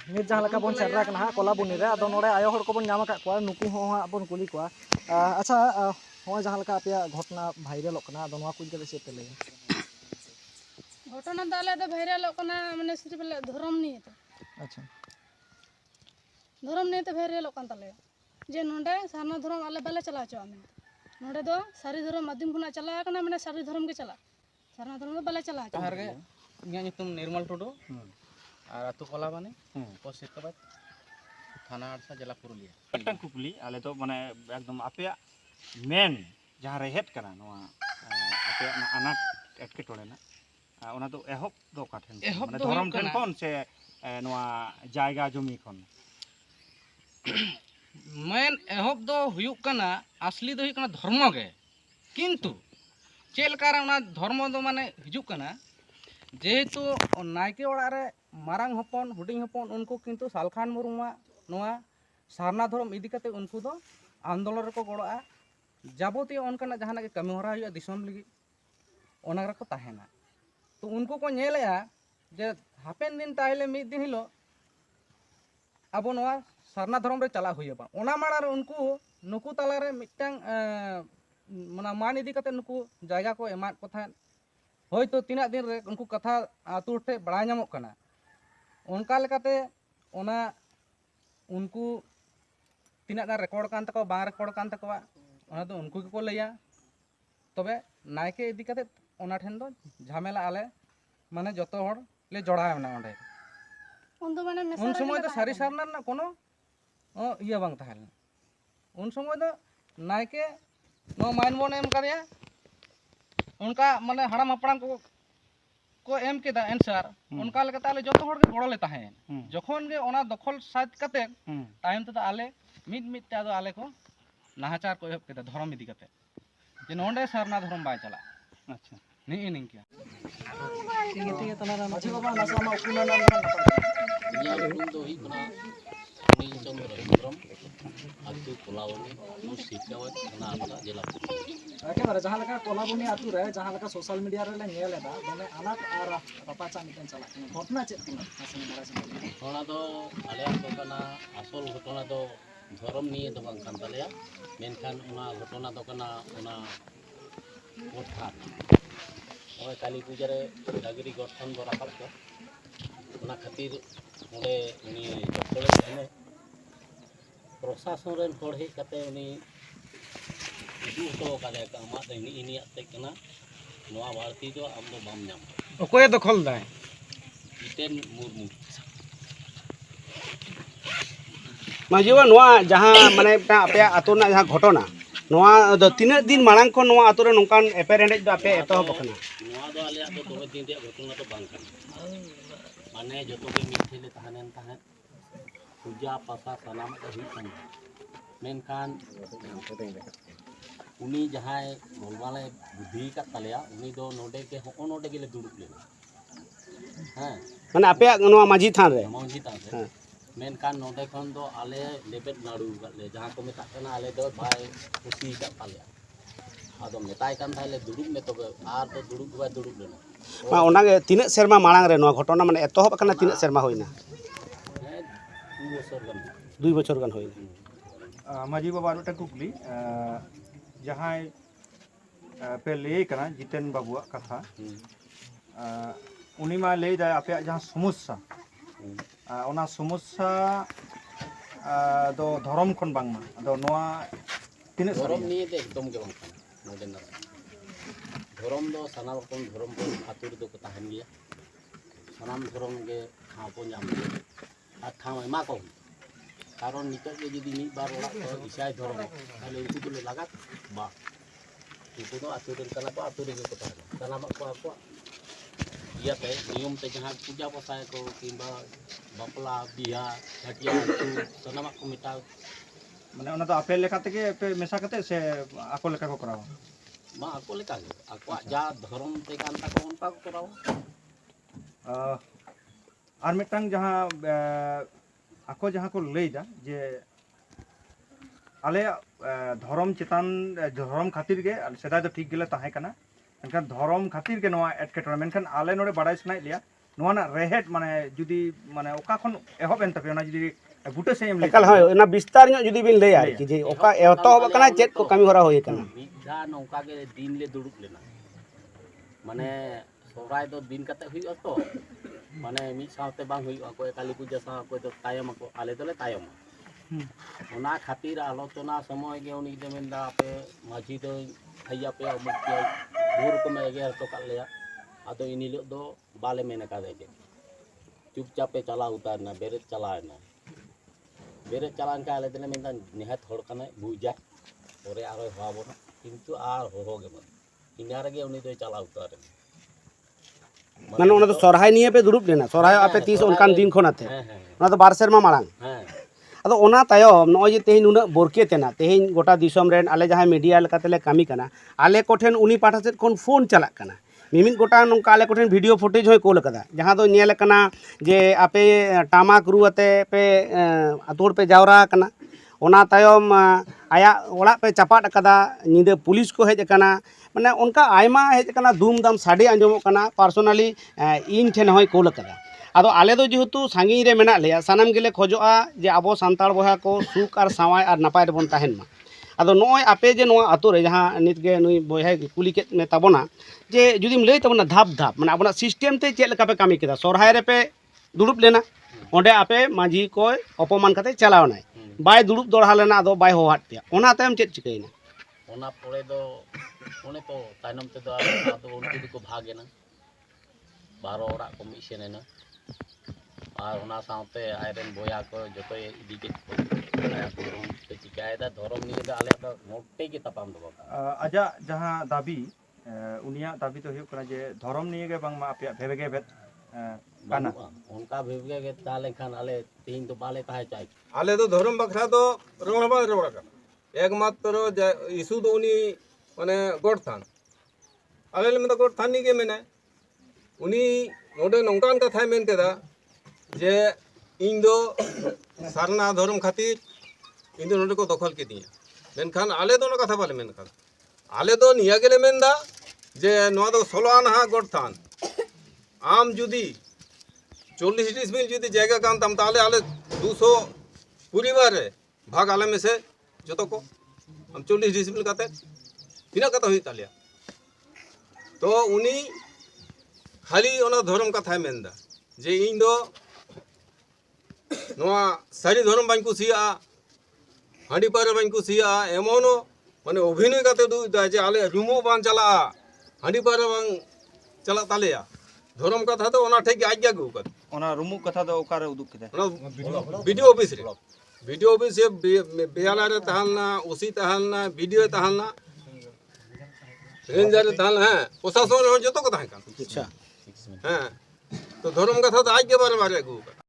नित जहाँ लेका बन सेरा कना हा कोलाबुनी रे आदो नोडे आयो हर को बन नाम का कोआ नुकु हो हा बन कुली कोआ अच्छा हो जहाँ लेका आपया घटना भाइरल कना आदो नोआ कुल के से पे लय घटना तो आले तो भाइरल कना माने सिर्फ धर्म नहीं तो अच्छा धर्म नहीं तो भाइरल कन तले जे नोडे सारना धर्म आले बाले चला चो आमे नोडे दो सारी धर्म माध्यम खुना चला कना माने सारी धर्म के चला सारना धर्म दो बाले चला जहार गे इया नितुम निर्मल टुडू और अतु कोलाबानी पोस्ट सिकबाद थाना आड़सा जिला पुरुलिया मिट्टन कुकली आले तो माने एकदम आपेया मेन जहाँ रेहेट कना नोआ आपेया अनाट एटकेटोड़े ना ओना तो एहब दो काठेन माने धरम ठेन कोन से नोआ जायगा जमी कोन मेन एहब दो हुयुक कना असली दो हुयुक कना धर्म गे किंतु चेलकार ओना धर्म दो माने हिजुक कना जेहेतु नायके ओड़ा रे मारांग हपन हुडिंग हपन उनको किंतु सालखान मुर्मुआ नोआ सारना धर्म इदी कते उनको दो आंदोलन रको गड़ोआ जाबोतीय उनकाना जहाना के कमी हरा हुआ दिसम लगी ओना रको ताहेना तो उनको को नेलेया जे हापेन दिन ताहले मिद दिन हिलो अब नोआ सारना धर्म रे चला हुआ ओना माड़ा रे उनको नुकु तला रे मिटटांग मना मान इदी कते नुकु जायगा को एमा को थान होयतो तीना दिन रे उनको कथा आतु ठे बड़ा नामक कना उनका लेकाते ओना उनको तीना गान रेकॉर्ड कान तको बा रेकॉर्ड कान तको ओना तो उनको के को लैया तबे नायके इदी कते ओना ठेन दो झमेला आले माने जतो हर ले जोड़ावना ओंडे उन दो माने उन समय तो सारी सारना ना कोनो इया बांग ताहेल उन समय तो नायके नो माइन बोन एम करिया उनका माने हड़ाम हपड़ाम को एम केदा आंसर उनका लेका ताले जतो हर के गड़ो ले ताहेन जखन गे ओना दखल साथ कते टाइम तो आले मिद मिद ता दो आले को नाहाचार को एहब केदा धर्म इदी कते जे नोंडे सरना धर्म बाय चला अच्छा नी निंकिया ठीक तना माछी बाबा नासा मा उकुना नाम इया रूम दो ही बना नील चंद्र हेम्ब्रम अतु कोलावनी मुर्शिदाबाद थाना आड़सा जिला के बारे जहाँ लेका कोलाबुनी आतु रे जहाँ लेका सोशल मीडिया रे ले नेल एदा दमे अनाट आर पापाचा मिटन चला घटना चेत कना नासे मारा से घटना दो आले तो कना असल घटना दो धर्म निये तो बांग कान तालेया मेनखान ओना घटना दो कना ओना कोठा ओय काली पूजा रे डागरी गठन दो राखल को ओना खातिर ओंडे उनी जतले थाने प्रशासन रेन हर हेज कते उनी इदु तो काले का मा इनी इनिया ते कना नोआ भारती दो आम दो बाम नाम ओकोय दखल दाय इटेन मुर्मू माजीवा नोआ जहाँ माने आपे आतो ना जहाँ घटना नोआ दो तीन दिन मांग को नोआ आतो रे नोकान एपेरेंडेज दो आपे एतो बकना नोआ दो आले दो तोबे दिन रे घटना तो बांग कान माने जतो के मिथेले तहानेन ताहे पूजा पासा सलाम का हुई कान मेनखान उनी जहां गोलवाले बुद्धि का तलेया उनी दो नोडे के हो नोडे के ले दुड़ुक लेना हां माने आपे नोआ माझी थान रे मौजी ता रे मेनखान नोडे खन दो आले लेबेट नाडू ले जहां को मेता कना आले दो भाई खुशी का तलेया आदो मेताय कान थाले दुड़ुक में तो आर तो दुड़ुक बा दुड़ुक लेना मा ओना गे तीन सेरमा मांग रे नोआ घटना माने एतोहब कना तीन सेरमा होइना 2 बछर गान होइना माजी बाबा मिट्टन कुकली जहाँ पे लय कना जितेन बाबुआ कथा उनी मा लय दा आपे जहाँ समस्या ओना समस्या दो धर्म खन बांगमा दो नोआ तीन धर्म निये दे एकदम के बांग नोडे ना धर्म दो सना रकम धर्म को आतुर दो को ताहन गया सनाम धर्म के ठाव को नाम आ ठाव एमा को कारण नितो के जदी नी बार ओड़ा को इसाई धर्म ताले उनको तो लागत बा उनको तो आतुर कला को आतुर के को ताहन सनाम को आपको इया पे नियम ते जहां पूजा पसाय को किंबा बापला बिया हटिया सनाम को मिटा माने ओना तो आपे लेखा तके पे मेसा कते से आको लेखा को कराव मा आको लेका आको जा धर्म ते कान ता को उनका को कराव और मिट्टन जहाँ आको जहाँ को लैदा जे आले धर्म चितान धर्म खातिर के सेदा तो ठीक गेले ताहे कना एनखान धर्म खातिर के नोआ एटकेटोरे मेनखान आले नोडे बाडाय सनाय लिया ᱱᱚᱣᱟ ᱨᱮᱱᱟᱜ ᱨᱮᱦᱮᱫ ᱢᱟᱱᱮ ᱡᱩᱫᱤ ᱢᱟᱱᱮ ᱚᱠᱟ ᱠᱷᱚᱱ ᱮᱦᱚᱵ ᱮᱱ ᱛᱟᱯᱮ ᱚᱱᱟ ᱡᱩᱫि ᱵᱩᱴᱟᱹ ᱥᱮᱫ ᱮᱢ ᱞᱟᱹᱭ ᱮᱠᱟᱞ ᱦᱳᱭ ᱚᱱᱟ ᱵᱤᱥᱛᱟᱨ ᱧᱚᱜ ᱡᱩᱫᱤ ᱵᱤᱱ ᱞᱟᱹᱭᱟ ᱟᱨᱠᱤ ᱡᱮ ᱚᱠᱟ ᱮᱛᱚᱦᱚᱵ ᱟᱠᱟᱱᱟ ᱪᱮᱫ ᱠᱚ ᱠᱟᱹᱢᱤ ᱦᱚᱨᱟ ᱦᱩᱭ ᱟᱠᱟᱱᱟ ᱢᱤᱫ ᱫᱷᱟᱣ ᱱᱚᱝᱠᱟ ᱜᱮ ᱫᱤᱱ ᱞᱮ ᱫᱩᱲᱩᱵ ᱞᱮᱱᱟ ᱢᱟᱱᱮ ᱥᱚᱦᱨᱟᱭ ᱫᱚ ᱫᱤᱱ ᱠᱟᱛᱮ ᱦᱩᱭᱩᱜᱼᱟ ᱛᱚ ᱢᱟᱱᱮ ᱢᱤᱫ ᱥᱟᱶᱛᱮ ᱵᱟᱝ ᱦᱩᱭᱩᱜᱼᱟ ᱚᱠᱚᱭ ᱠᱟলী ᱯᱩᱡᱟᱹ ᱥᱟᱶ ᱚᱠᱚᱭ ᱫᱚ ᱛᱟᱭᱚᱢ ᱟᱠᱚ ᱟᱞᱮ ᱫᱚᱞᱮ ᱛᱟᱭᱚᱢᱟ ᱚᱱᱟ ᱠᱷᱟᱹᱛᱤᱨ ᱟᱞᱳᱪᱚᱱᱟ ᱥᱚᱢᱚᱭ ᱜᱮ ᱩᱱᱤ ᱫᱚ ᱢᱮᱱᱫᱟ ᱟᱯᱮ ᱢᱟᱹᱡᱷᱤ ᱫᱚ ᱛᱷᱟᱭᱟ ᱯᱮ ᱚᱢᱩᱠ ᱯᱮᱭᱟ ᱵᱷᱳᱨ ᱠᱚᱢᱮ ᱮᱜᱮᱨ ᱦᱚᱴᱚ ᱠᱟᱜ ᱞᱮᱭᱟ ᱟᱫᱚ ᱤᱱ ᱦᱤᱞᱳᱜ ᱫᱚ ᱵᱟᱞᱮ ᱢᱮᱱ ᱟᱠᱟᱫᱟ ᱡᱮ चुपचाप पे चला उतारना बेरेत चलाना बेरेत चलान का आले दिने मेंदा निहात हड़ कना बुझा ओरे आरो हाबोना किंतु आर हो गे मन इनार गे उनी दो चला उतार মানে ওনা তো সরহাই নিয়ে পে দুড়ুব লেনা সরহাই আপে 30 অনকান দিন খনাতে ওনা তো 12 সেরমা মারাং ᱟᱫᱚ ᱚᱱᱟ ᱛᱟᱭᱚᱢ ᱱᱚᱜᱼᱚᱭ ᱡᱮ ᱛᱮᱦᱮᱧ ᱱᱩᱱᱟᱹᱜ ᱵᱚᱨᱠᱮᱛᱮᱱᱟ ᱛᱮᱦᱮᱧ ᱜᱚᱴᱟ ᱫᱤᱥᱚᱢ ᱨᱮᱱ ᱟᱞᱮ ᱡᱟᱦᱟᱸᱭ ᱢᱤᱰᱤᱭᱟ ᱞᱮᱠᱟᱛᱮᱞᱮ ᱠᱟᱹᱢᱤ ᱠᱟᱱᱟ ᱟᱞᱮ ᱠᱚᱴᱷᱮᱱ ᱩᱱᱤ ᱯᱟᱦᱴᱟ ᱥᱮᱫ ᱠᱷᱚᱱ ᱯᱷᱳᱱ ᱪᱟᱞᱟᱜ ᱠᱟᱱᱟ ᱢᱤᱢᱤᱫ ᱜᱚᱴᱟᱝ ᱱᱚᱝᱠᱟ ᱟᱞᱮ ᱠᱚᱴᱷᱮᱱ ᱵᱷᱤᱰᱤᱭᱳ ᱯᱷᱩᱴᱮᱡᱽ ᱦᱚᱸᱭ ᱠᱳᱞ ᱟᱠᱟᱫᱟ ᱡᱟᱦᱟᱸ ᱫᱚ ᱧᱮᱞ ᱟᱠᱟᱱᱟ ᱡᱮ ᱟᱯᱮ ᱴᱟᱢᱟᱠ ᱨᱩ ᱟᱛᱮ ᱯᱮ ᱟᱹᱛᱩ ᱦᱚᱲ ᱯᱮ ᱡᱟᱣᱨᱟ ᱟᱠᱟᱱᱟ ᱚᱱᱟ ᱛᱟᱭᱚᱢ ᱟᱭᱟᱜ ᱚᱲᱟᱜ ᱯᱮ ᱪᱟᱯᱟᱫ ᱟᱠᱟᱫᱟ ᱧᱤᱫᱟᱹ ᱯᱩᱞᱤᱥ ᱠᱚ ᱦᱮᱡ ᱟᱠᱟᱱᱟ ᱢᱟᱱᱮ ᱚᱱᱠᱟ ᱟᱭᱢᱟ ᱦᱮᱡ ᱟᱠᱟᱱᱟ ᱫᱩᱢ ᱫᱟᱢ ᱥᱟᱰᱮ ᱟᱸᱡᱚᱢᱚᱜ ᱠᱟᱱᱟ ᱯᱟᱨᱥᱳᱱᱟলি ᱤᱧ ᱴᱷᱮᱱ ᱦᱚᱸᱭ ᱠᱳᱞ ᱟᱠᱟᱫᱟ ᱟᱫᱚ ᱟᱞᱮ ᱫᱚ ᱡᱮᱦᱮᱛᱩ ᱥᱟᱺᱜᱤᱧ ᱨᱮ ᱢᱮᱱᱟᱜ ᱞᱮᱭᱟ ᱥᱟᱱᱟᱢ ᱜᱮᱞᱮ ᱠᱷᱚᱡᱚᱜᱼᱟ ᱡᱮ ᱟᱵᱚ ᱥᱟᱱᱛᱟᱲ ᱵᱚᱭᱦᱟ ᱠᱚ ᱥᱩᱠ ᱟᱨ ᱥᱟᱶᱟᱭ ᱟᱨ ᱱᱟᱯᱟᱭ ᱨᱮᱵᱚᱱ ᱛᱟᱦᱮᱱ ᱢᱟ ᱟᱫᱚ ᱱᱚᱜᱼᱚᱭ ᱟᱯᱮ ᱡᱮ ᱱᱚᱣᱟ ᱟᱛᱳ ᱨᱮ ᱡᱟᱦᱟᱸ ᱱᱤᱛᱜᱮ ᱱᱩᱭ ᱵᱚᱭᱦᱟᱭ ᱠᱩᱞᱤ ᱠᱮᱫ ᱢᱮ ᱛᱟᱵᱚᱱᱟ ᱡᱮ ᱡᱩᱫᱤᱢ ᱞᱟᱹᱭ ᱛᱟᱵᱚᱱᱟ ᱫᱷᱟᱯ ᱫᱷᱟᱯ ᱢᱟᱱᱮ ᱟᱵᱚᱱᱟᱜ ᱥᱤᱥᱴᱮᱢ ᱛᱮ ᱪᱮᱫ ᱞᱮᱠᱟ ᱯᱮ ᱠᱟᱹᱢᱤ ᱠᱮᱫᱟ ᱥᱚᱨᱦᱟᱭ ᱨᱮᱯᱮ ᱫᱩᱲᱩᱵ ᱞᱮᱱᱟ ᱚᱸᱰᱮ ᱟᱯᱮ ᱢᱟᱹᱡᱷᱤ ᱠᱚᱭ ᱚᱯᱚᱢᱟᱱ ᱠᱟᱛᱮ ᱪᱟᱞᱟᱣᱱᱟᱭ ᱵᱟᱭ ᱫᱩᱲᱩᱵ ᱫᱚᱲᱦᱟ ᱞᱮᱱᱟ ᱟᱫᱚ ᱵᱟᱭ ᱦᱚᱦᱚᱣᱟᱫ ᱯᱮᱭᱟ ᱚᱱᱟ ᱛᱟᱭᱚᱢ ᱪᱮᱫ ᱪᱤᱠᱟᱹᱭᱮᱱᱟ ᱚᱱᱟ ᱯᱚᱨᱮ ᱫᱚ ᱚᱱᱮ ᱛᱚ ᱛᱟᱭᱱᱚᱢ ᱛᱮᱫᱚ ᱟᱫᱚ ᱩᱱᱠᱩ ᱫᱚᱠᱚ ᱵᱷᱟᱜᱮᱱᱟ 12 ᱚᱲᱟᱜ ᱠᱚ ᱢᱤᱫ ᱥᱮᱱᱮᱱᱟ ᱟᱨ ᱚᱱᱟ ᱥᱟᱶᱛᱮ ᱟᱭᱨᱮᱱ ᱵᱚᱭᱦᱟ ᱠᱚ ᱡᱚᱛᱚᱭ ᱤᱫᱤ ᱠᱮᱫ ᱠᱚᱣᱟ ᱟᱭᱟᱜ ᱫᱷᱚᱨᱚᱢ ᱯᱮ ᱪᱤᱠᱟᱹᱭᱮᱫᱟ ᱫᱷᱚᱨᱚᱢ ᱱᱤᱭᱮ ᱫᱚ ᱟᱞᱮᱭᱟᱜ ᱫᱚ ᱢᱚᱴᱮ ᱜᱮ ᱛᱟᱯᱟᱢ ᱫᱚ ᱵᱟᱝ ᱟᱡᱟᱜ ᱡᱟᱦᱟᱸ ᱫᱟᱵᱤ ᱩᱱᱤᱭᱟᱜ ᱫᱟᱵᱤ ᱫᱚ ᱦᱩᱭᱩᱜ ᱠᱟᱱᱟ ᱡᱮ ᱫᱷᱚᱨᱚᱢ ᱱᱤᱭᱮ ᱜᱮ ᱵᱟᱝᱢᱟ ᱟᱯᱮᱭᱟᱜ ᱵᱷᱮᱵᱮ ᱵᱷᱮᱫ ᱠᱟᱱᱟ ᱚᱱᱠᱟ ᱵᱷᱮᱵᱮ ᱜᱮ ᱛᱟᱦᱞᱮ ᱠᱷᱟᱱ ᱟᱞᱮ ᱛᱮᱦᱮᱧ ᱫᱚ ᱵᱟᱞᱮ ᱛᱟᱦᱮᱸ ᱪᱟᱭ आले तो धर्म बखरा तो रोड बाय रोड का एकमात्र इशू तो उनी माने गोड थान आले में तो गोड थान नहीं के मेना उनी नोडे नोंकान कथा मेन केदा जे इन दो सारना धर्म खातिर इन दो नोडे को दखल के दिया मेनखान आले दो कथा बाले मेनखान आले दो निया गेले मेनदा जे नोआ दो 16 आना गोड थान आम जुदी 40 डिसमिल जुदी जगह कान तम ताले आले 200 परिवार रे भाग आले में से जो को हम 40 डिसमिल काते तीना कथा हुई तालिया तो उनी खाली ओना धर्म कथा मेनदा जे इन दो नोआ सारी धर्म बाñ कुसिया हांडी पारे बाñ कुसिया एमोनो माने अभिनय काते दु जे आले रूमो बाñ चला हांडी पारे बाñ चला तालिया धर्म कथा तो ओना ठेक आज गु कर ᱚᱱᱟ ᱨᱩᱢᱩᱜ ᱠᱟᱛᱷᱟ ᱫᱚ ᱚᱠᱟᱨᱮ ᱩᱫᱩᱜ ᱠᱮᱫᱟ वीडियो ऑफिस से बेयाला रे तहलना उसी तहलना वीडियो तहलना रेंजर तहलना है प्रशासन रे जो तो कथा है अच्छा हां तो धर्म कथा तो आज के बारे में गु